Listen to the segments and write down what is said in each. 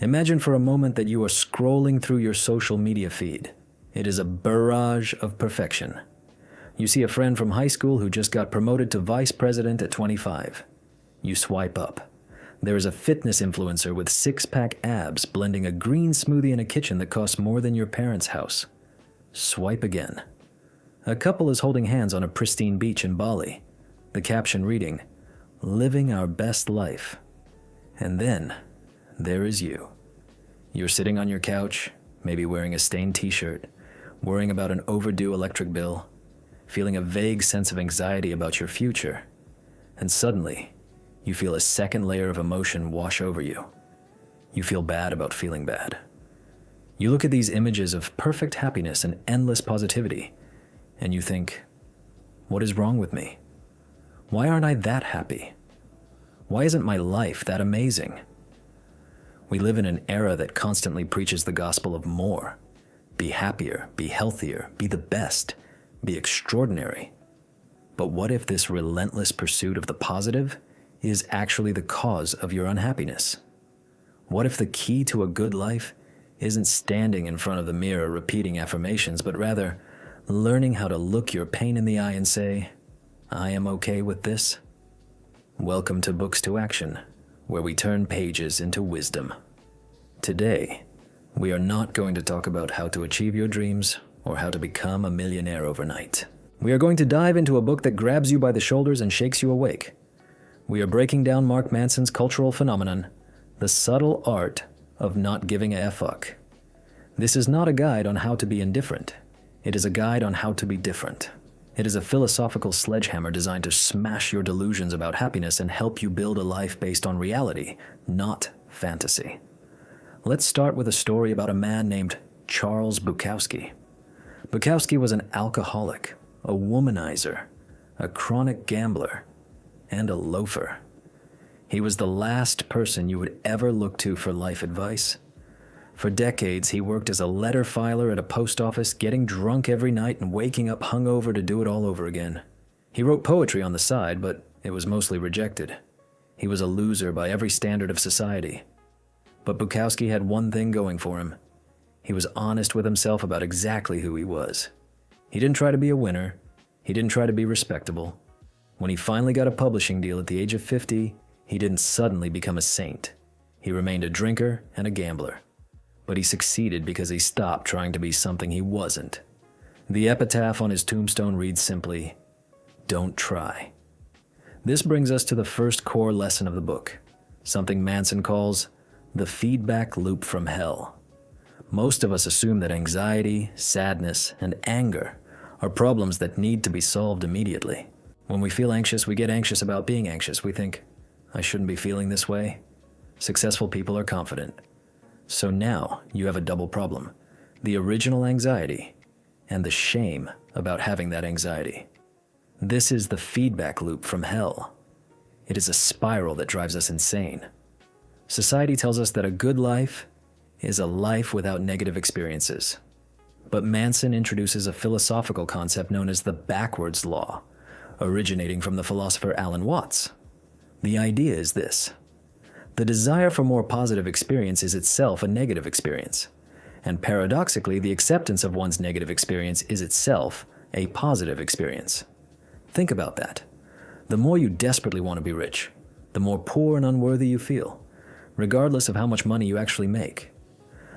Imagine for a moment that you are scrolling through your social media feed. It is a barrage of perfection. You see a friend from high school who just got promoted to vice president at 25. You swipe up. There is a fitness influencer with six-pack abs blending a green smoothie in a kitchen that costs more than your parents' house. Swipe again. A couple is holding hands on a pristine beach in Bali. The caption reading, "Living our best life." And then, there is you. You're sitting on your couch, maybe wearing a stained t-shirt, worrying about an overdue electric bill, feeling a vague sense of anxiety about your future. And suddenly, you feel a second layer of emotion wash over you. You feel bad about feeling bad. You look at these images of perfect happiness and endless positivity, and you think, what is wrong with me? Why aren't I that happy? Why isn't my life that amazing? We live in an era that constantly preaches the gospel of more. Be happier, be healthier, be the best, be extraordinary. But what if this relentless pursuit of the positive is actually the cause of your unhappiness? What if the key to a good life isn't standing in front of the mirror repeating affirmations, but rather learning how to look your pain in the eye and say, I am okay with this? Welcome to Books to Action, where we turn pages into wisdom. Today, we are not going to talk about how to achieve your dreams or how to become a millionaire overnight. We are going to dive into a book that grabs you by the shoulders and shakes you awake. We are breaking down Mark Manson's cultural phenomenon, The Subtle Art of Not Giving a Fuck. This is not a guide on how to be indifferent. It is a guide on how to be different. It is a philosophical sledgehammer designed to smash your delusions about happiness and help you build a life based on reality, not fantasy. Let's start with a story about a man named Charles Bukowski. Bukowski was an alcoholic, a womanizer, a chronic gambler, and a loafer. He was the last person you would ever look to for life advice. For decades, he worked as a letter filer at a post office, getting drunk every night and waking up hungover to do it all over again. He wrote poetry on the side, but it was mostly rejected. He was a loser by every standard of society. But Bukowski had one thing going for him. He was honest with himself about exactly who he was. He didn't try to be a winner. He didn't try to be respectable. When he finally got a publishing deal at the age of 50, he didn't suddenly become a saint. He remained a drinker and a gambler. But he succeeded because he stopped trying to be something he wasn't. The epitaph on his tombstone reads simply, "Don't try." This brings us to the first core lesson of the book, something Manson calls the feedback loop from hell. Most of us assume that anxiety, sadness, and anger are problems that need to be solved immediately. When we feel anxious, we get anxious about being anxious. We think, I shouldn't be feeling this way. Successful people are confident. So now you have a double problem, the original anxiety and the shame about having that anxiety. This is the feedback loop from hell. It is a spiral that drives us insane. Society tells us that a good life is a life without negative experiences. But Manson introduces a philosophical concept known as the backwards law, originating from the philosopher Alan Watts. The idea is this. The desire for more positive experience is itself a negative experience. And paradoxically, the acceptance of one's negative experience is itself a positive experience. Think about that. The more you desperately want to be rich, the more poor and unworthy you feel, regardless of how much money you actually make.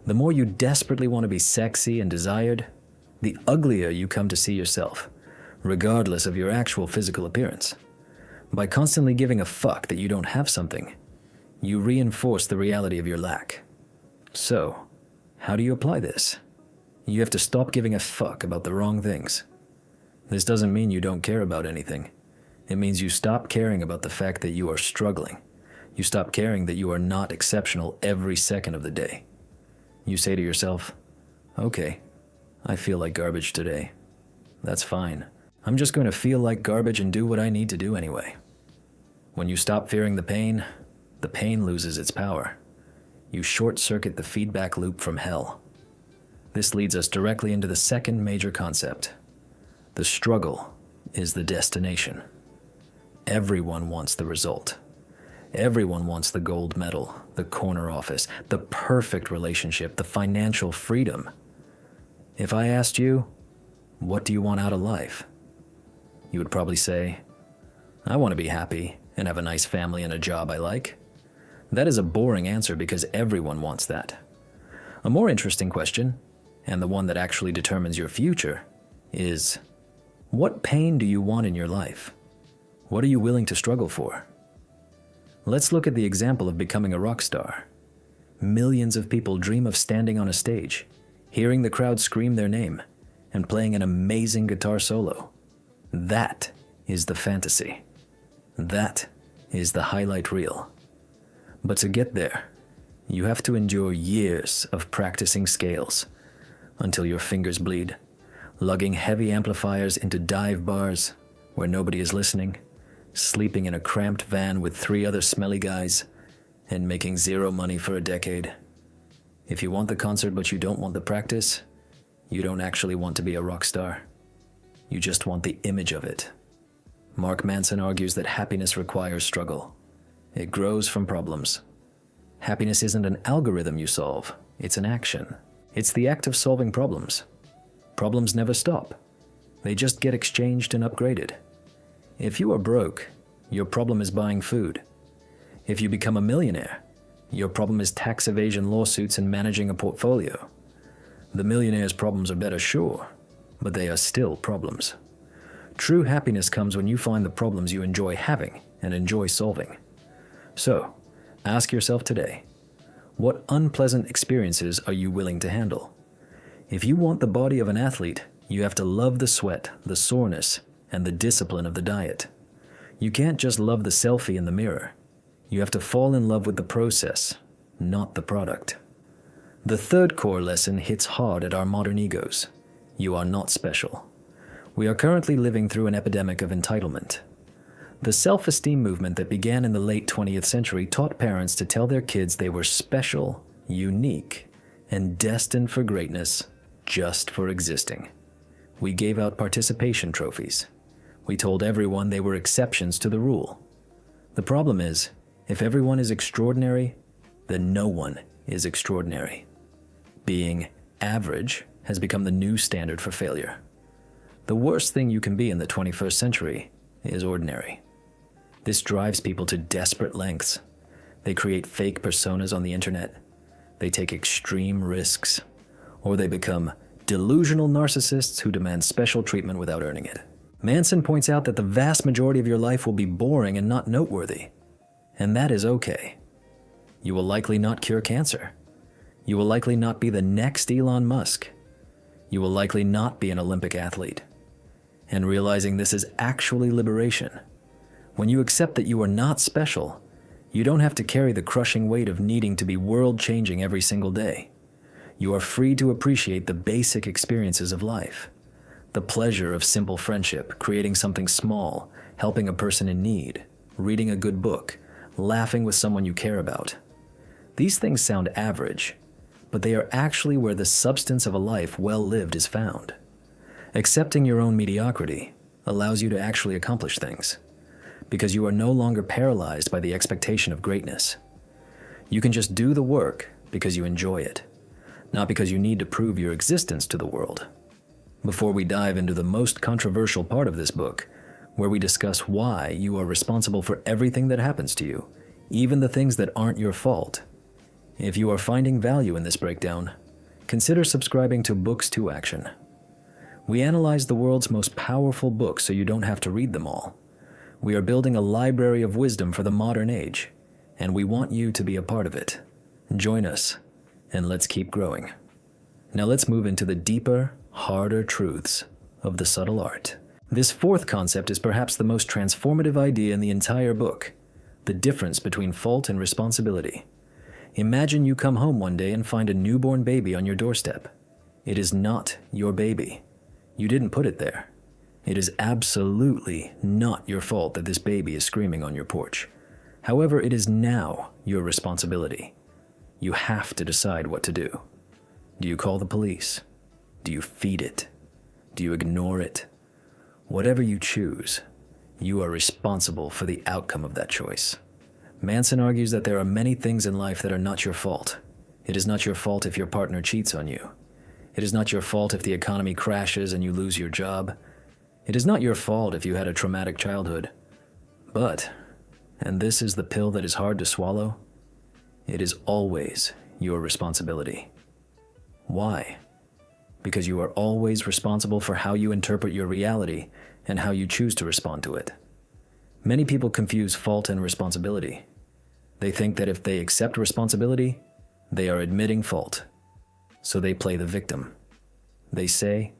The more you desperately want to be sexy and desired, the uglier you come to see yourself, regardless of your actual physical appearance. By constantly giving a fuck that you don't have something, you reinforce the reality of your lack. So, how do you apply this? You have to stop giving a fuck about the wrong things. This doesn't mean you don't care about anything. It means you stop caring about the fact that you are struggling. You stop caring that you are not exceptional every second of the day. You say to yourself, okay, I feel like garbage today. That's fine. I'm just going to feel like garbage and do what I need to do anyway. When you stop fearing the pain loses its power. You short-circuit the feedback loop from hell. This leads us directly into the second major concept. The struggle is the destination. Everyone wants the result. Everyone wants the gold medal, the corner office, the perfect relationship, the financial freedom. If I asked you, what do you want out of life? You would probably say, I want to be happy and have a nice family and a job I like. That is a boring answer because everyone wants that. A more interesting question, and the one that actually determines your future, is what pain do you want in your life? What are you willing to struggle for? Let's look at the example of becoming a rock star. Millions of people dream of standing on a stage, hearing the crowd scream their name, and playing an amazing guitar solo. That is the fantasy. That is the highlight reel. But to get there, you have to endure years of practicing scales until your fingers bleed, lugging heavy amplifiers into dive bars where nobody is listening, sleeping in a cramped van with 3 other smelly guys, and making 0 money for a decade. If you want the concert but you don't want the practice, you don't actually want to be a rock star. You just want the image of it. Mark Manson argues that happiness requires struggle. It grows from problems. Happiness isn't an algorithm you solve, it's an action. It's the act of solving problems. Problems never stop. They just get exchanged and upgraded. If you are broke, your problem is buying food. If you become a millionaire, your problem is tax evasion lawsuits and managing a portfolio. The millionaire's problems are better, sure, but they are still problems. True happiness comes when you find the problems you enjoy having and enjoy solving. So, ask yourself today, what unpleasant experiences are you willing to handle? If you want the body of an athlete, you have to love the sweat, the soreness, and the discipline of the diet. You can't just love the selfie in the mirror. You have to fall in love with the process, not the product. The third core lesson hits hard at our modern egos. You are not special. We are currently living through an epidemic of entitlement. The self-esteem movement that began in the late 20th century taught parents to tell their kids they were special, unique, and destined for greatness just for existing. We gave out participation trophies. We told everyone they were exceptions to the rule. The problem is, if everyone is extraordinary, then no one is extraordinary. Being average has become the new standard for failure. The worst thing you can be in the 21st century is ordinary. This drives people to desperate lengths. They create fake personas on the internet. They take extreme risks. Or they become delusional narcissists who demand special treatment without earning it. Manson points out that the vast majority of your life will be boring and not noteworthy. And that is okay. You will likely not cure cancer. You will likely not be the next Elon Musk. You will likely not be an Olympic athlete. And realizing this is actually liberation. When you accept that you are not special, you don't have to carry the crushing weight of needing to be world-changing every single day. You are free to appreciate the basic experiences of life. The pleasure of simple friendship, creating something small, helping a person in need, reading a good book, laughing with someone you care about. These things sound average, but they are actually where the substance of a life well lived is found. Accepting your own mediocrity allows you to actually accomplish things, because you are no longer paralyzed by the expectation of greatness. You can just do the work because you enjoy it, not because you need to prove your existence to the world. Before we dive into the most controversial part of this book, where we discuss why you are responsible for everything that happens to you, even the things that aren't your fault, if you are finding value in this breakdown, consider subscribing to Books to Action. We analyze the world's most powerful books so you don't have to read them all. We are building a library of wisdom for the modern age, and we want you to be a part of it. Join us, and let's keep growing. Now let's move into the deeper, harder truths of the subtle art. This fourth concept is perhaps the most transformative idea in the entire book, the difference between fault and responsibility. Imagine you come home one day and find a newborn baby on your doorstep. It is not your baby. You didn't put it there. It is absolutely not your fault that this baby is screaming on your porch. However, it is now your responsibility. You have to decide what to do. Do you call the police? Do you feed it? Do you ignore it? Whatever you choose, you are responsible for the outcome of that choice. Manson argues that there are many things in life that are not your fault. It is not your fault if your partner cheats on you. It is not your fault if the economy crashes and you lose your job. It is not your fault if you had a traumatic childhood. But, and this is the pill that is hard to swallow, it is always your responsibility. Why? Because you are always responsible for how you interpret your reality and how you choose to respond to it. Many people confuse fault and responsibility. They think that if they accept responsibility, they are admitting fault. So they play the victim. They say,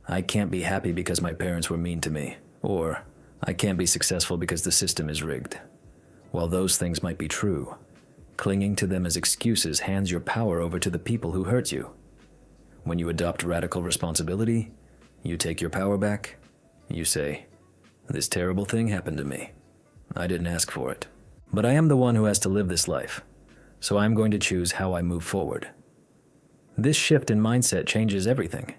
I can't be happy because my parents were mean to me, or I can't be successful because the system is rigged. While those things might be true, clinging to them as excuses hands your power over to the people who hurt you. When you adopt radical responsibility, you take your power back. You say, this terrible thing happened to me. I didn't ask for it. But I am the one who has to live this life, so I'm going to choose how I move forward. This shift in mindset changes everything.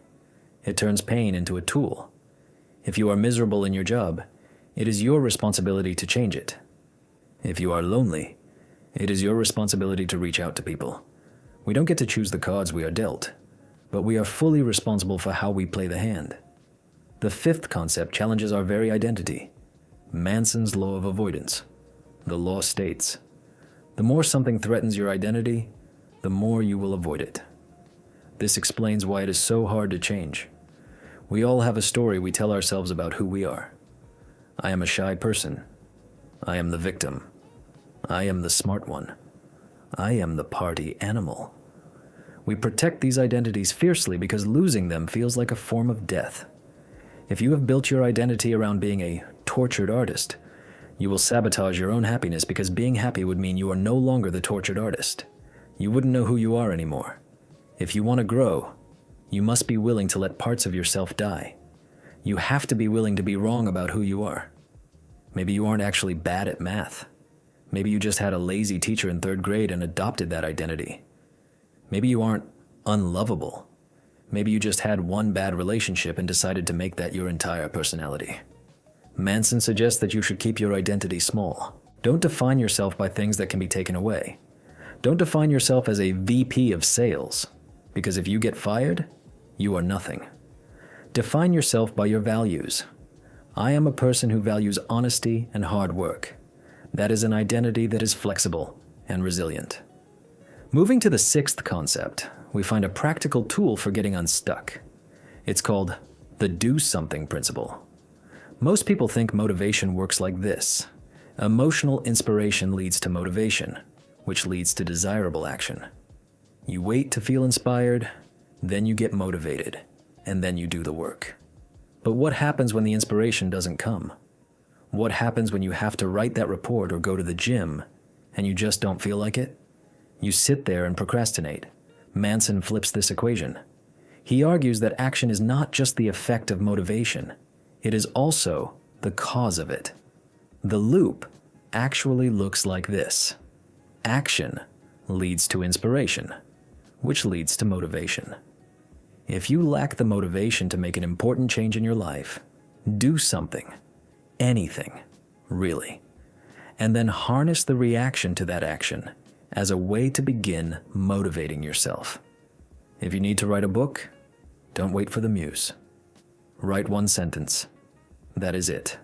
It turns pain into a tool. If you are miserable in your job, it is your responsibility to change it. If you are lonely, it is your responsibility to reach out to people. We don't get to choose the cards we are dealt, but we are fully responsible for how we play the hand. The fifth concept challenges our very identity. Manson's law of avoidance. The law states, the more something threatens your identity, the more you will avoid it. This explains why it is so hard to change. We all have a story we tell ourselves about who we are. I am a shy person. I am the victim. I am the smart one. I am the party animal. We protect these identities fiercely because losing them feels like a form of death. If you have built your identity around being a tortured artist, you will sabotage your own happiness because being happy would mean you are no longer the tortured artist. You wouldn't know who you are anymore. If you want to grow, you must be willing to let parts of yourself die. You have to be willing to be wrong about who you are. Maybe you aren't actually bad at math. Maybe you just had a lazy teacher in 3rd grade and adopted that identity. Maybe you aren't unlovable. Maybe you just had one bad relationship and decided to make that your entire personality. Manson suggests that you should keep your identity small. Don't define yourself by things that can be taken away. Don't define yourself as a VP of sales, because if you get fired, you are nothing. Define yourself by your values. I am a person who values honesty and hard work. That is an identity that is flexible and resilient. Moving to the 6th concept, we find a practical tool for getting unstuck. It's called the do something principle. Most people think motivation works like this. Emotional inspiration leads to motivation, which leads to desirable action. You wait to feel inspired, then you get motivated, and then you do the work. But what happens when the inspiration doesn't come? What happens when you have to write that report or go to the gym and you just don't feel like it? You sit there and procrastinate. Manson flips this equation. He argues that action is not just the effect of motivation, it is also the cause of it. The loop actually looks like this. Action leads to inspiration, which leads to motivation. If you lack the motivation to make an important change in your life, do something, anything, really, and then harness the reaction to that action as a way to begin motivating yourself. If you need to write a book, don't wait for the muse. Write one sentence. That is it.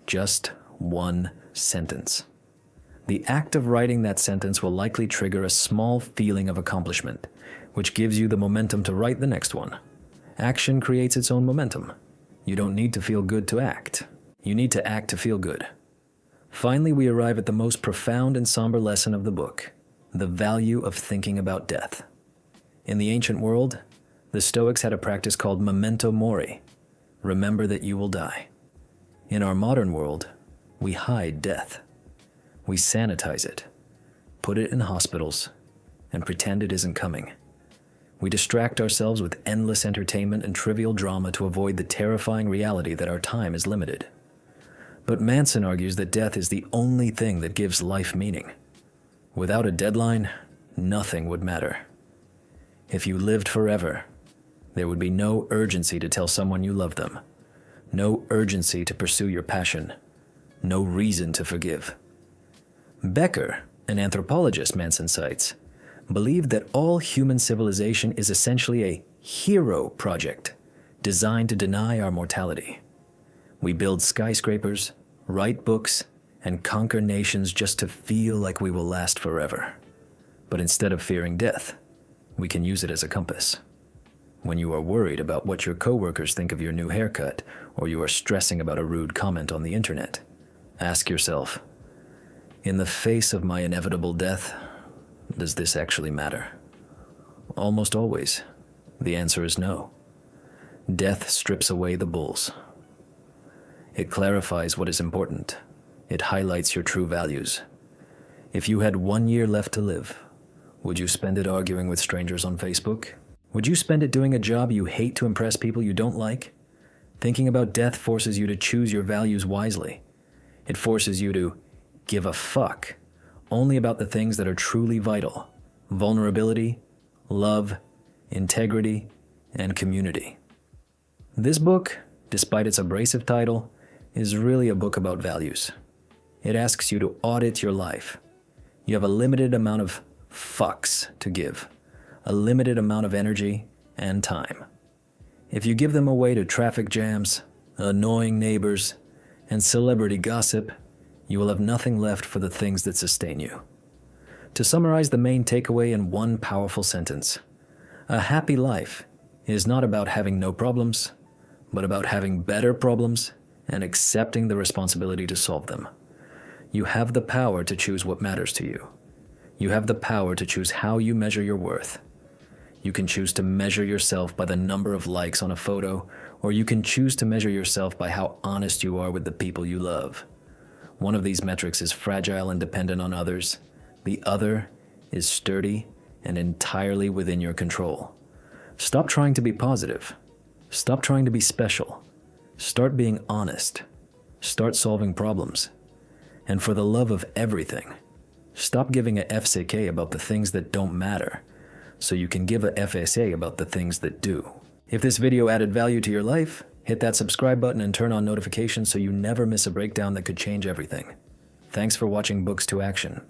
Just one sentence. The act of writing that sentence will likely trigger a small feeling of accomplishment, which gives you the momentum to write the next one. Action creates its own momentum. You don't need to feel good to act. You need to act to feel good. Finally, we arrive at the most profound and somber lesson of the book, the value of thinking about death. In the ancient world, the Stoics had a practice called memento mori, remember that you will die. In our modern world, we hide death. We sanitize it, put it in hospitals, and pretend it isn't coming. We distract ourselves with endless entertainment and trivial drama to avoid the terrifying reality that our time is limited. But Manson argues that death is the only thing that gives life meaning. Without a deadline, nothing would matter. If you lived forever, there would be no urgency to tell someone you love them, no urgency to pursue your passion, no reason to forgive. Becker, an anthropologist Manson cites, believed that all human civilization is essentially a hero project designed to deny our mortality. We build skyscrapers, write books, and conquer nations just to feel like we will last forever. But instead of fearing death, we can use it as a compass. When you are worried about what your coworkers think of your new haircut, or you are stressing about a rude comment on the internet, ask yourself, in the face of my inevitable death, does this actually matter? Almost always, the answer is no. Death strips away the bulls. It clarifies what is important. It highlights your true values. If you had 1 year left to live, would you spend it arguing with strangers on Facebook? Would you spend it doing a job you hate to impress people you don't like? Thinking about death forces you to choose your values wisely. It forces you to give a fuck only about the things that are truly vital: vulnerability, love, integrity, and community. This book, despite its abrasive title, is really a book about values. It asks you to audit your life. You have a limited amount of fucks to give, a limited amount of energy and time. If you give them away to traffic jams, annoying neighbors, and celebrity gossip, you will have nothing left for the things that sustain you. To summarize the main takeaway in one powerful sentence, a happy life is not about having no problems, but about having better problems and accepting the responsibility to solve them. You have the power to choose what matters to you. You have the power to choose how you measure your worth. You can choose to measure yourself by the number of likes on a photo, or you can choose to measure yourself by how honest you are with the people you love. One of these metrics is fragile and dependent on others. The other is sturdy and entirely within your control. Stop trying to be positive. Stop trying to be special. Start being honest. Start solving problems. And for the love of everything, stop giving a FCK about the things that don't matter, so you can give a FSA about the things that do. If this video added value to your life, hit that subscribe button and turn on notifications so you never miss a breakdown that could change everything. Thanks for watching Books to Action.